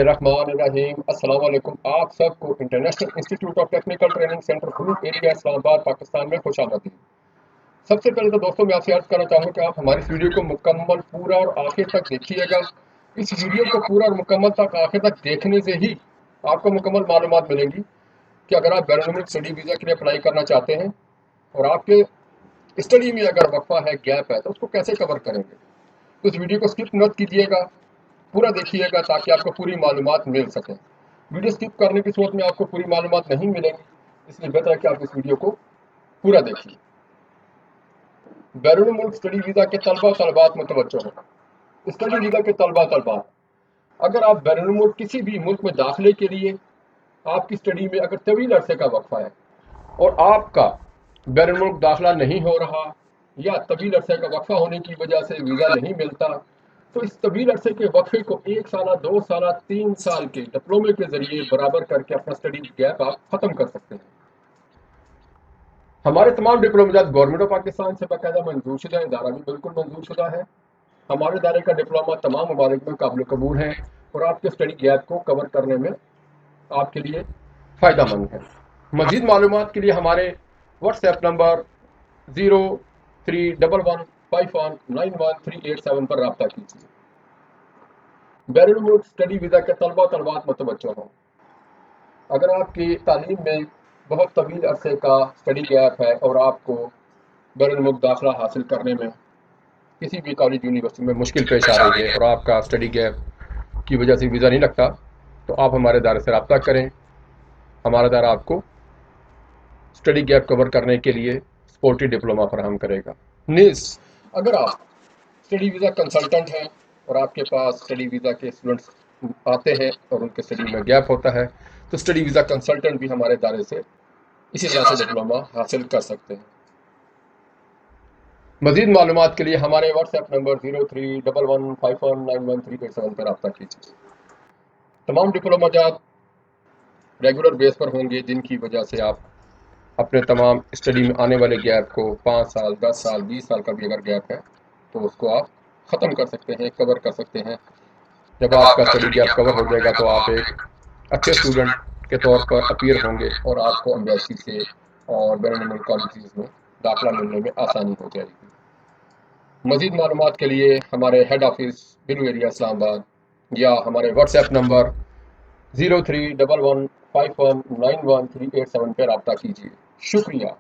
रहीम अस्सलाम वालेकुम। आप सबको international institute of technical training centre group area Islamabad Pakistan में खुश आमदीद। सबसे पहले तो दोस्तों मैं आपसे अर्ज करना चाहूँगा कि आप हमारी इस वीडियो को मुकम्मल पूरा और आखिर तक देखिएगा। इस वीडियो को पूरा और मुकम्मल तक आखिर तक देखने से ही आपको मुकम्मल मालूमात मिलेंगी कि अगर आप बैरून स्टडी वीज़ा के लिए अप्लाई करना चाहते हैं और आपके स्टडी में अगर वक्फा है, गैप है, तो उसको कैसे कवर करेंगे। तो इस वीडियो को स्किप मत कीजिएगा, पूरा देखिएगा ताकि आपको पूरी मालूमात मिल सके। वीडियो स्किप करने की सूरत में आपको पूरी मालूमात नहीं मिलेंगी, इसलिए बेहतर है कि आप इस वीडियो को पूरा देखिए। बैरून मुल्क स्टडी वीज़ा के तलबा तलबात मुतवज्जो हैं। स्टडी वीज़ा के तलबा तलबात, अगर आप बैरून मुल्क किसी भी मुल्क में दाखिले के लिए आपकी स्टडी में अगर तवील अरसे का वक्फा है और आपका बैरून मुल्क दाखिला नहीं हो रहा या तवील अरसे का वक्फा होने की वजह से वीज़ा नहीं मिलता, तो इस तवील अरसे के वक्फे को 1 साल, 2 साल, 3 साल के डिप्लोमे के जरिए बराबर करके अपना स्टडी गैप आप खत्म कर सकते हैं। हमारे तमाम डिप्लोमा गवर्नमेंट ऑफ पाकिस्तान से बाकायदा मंजूर शुदा, इदारा भी बिल्कुल मंजूर शुदा है। हमारे इदारे का डिप्लोमा तमाम ममालिक में काबिल कबूल है और आपके स्टडी गैप को कवर करने में आपके लिए फ़ायदा मंद है। मज़ीद मालूमात के लिए हमारे व्हाट्सएप नंबर 0311519138 पर रब्ता कीजिए। बैरून मुल्क स्टडी वीज़ा के तलबा तलबात मुतवज्जो हों, अगर आपकी तालीम में बहुत तवील अरसे का स्टडी गैप है और आपको बैरून मुल्क दाखिला हासिल करने में किसी भी कॉलेज यूनिवर्सिटी में मुश्किल पेश आ रही है और आपका स्टडी गैप की वजह से वीज़ा नहीं लगता, तो आप हमारे इदारे से रब्ता करें। हमारा इदारा आपको स्टडी गैप कवर करने के लिए सपोर्टिव डिप्लोमा फराहम करेगा। नीस, अगर आप स्टडी वीज़ा कंसल्टेंट हैं और आपके पास स्टडी वीज़ा के स्टूडेंट्स आते हैं और उनके स्टडी में गैप होता है, तो स्टडी वीज़ा कंसल्टेंट भी हमारे इदारे से इसी तरह से डिप्लोमा हासिल कर सकते हैं। मज़ीद मालूमात के लिए हमारे व्हाट्सएप नंबर 0311519137 पर रब्ता कीजिए। तमाम डिप्लोमा रेगुलर बेस पर होंगे, जिनकी वजह से आप अपने तमाम स्टडी में आने वाले गैप को 5 साल, 10 साल, 20 साल का भी अगर गैप है तो उसको आप ख़त्म कर सकते हैं, कवर कर सकते हैं। जब आपका स्टडी गैप कवर हो जाएगा तो आप एक अच्छे स्टूडेंट के तौर पर अपीयर होंगे और आपको एम्बेसी से और बैरून मुल्क कॉलेजेस में दाखिला मिलने में आसानी हो जाएगी। मज़ीद मालूमात के लिए हमारे हेड ऑफिस बिलू एरिया इस्लामाबाद या हमारे व्हाट्सएप नंबर 0311519138 पर रब्ता कीजिए। शुक्रिया।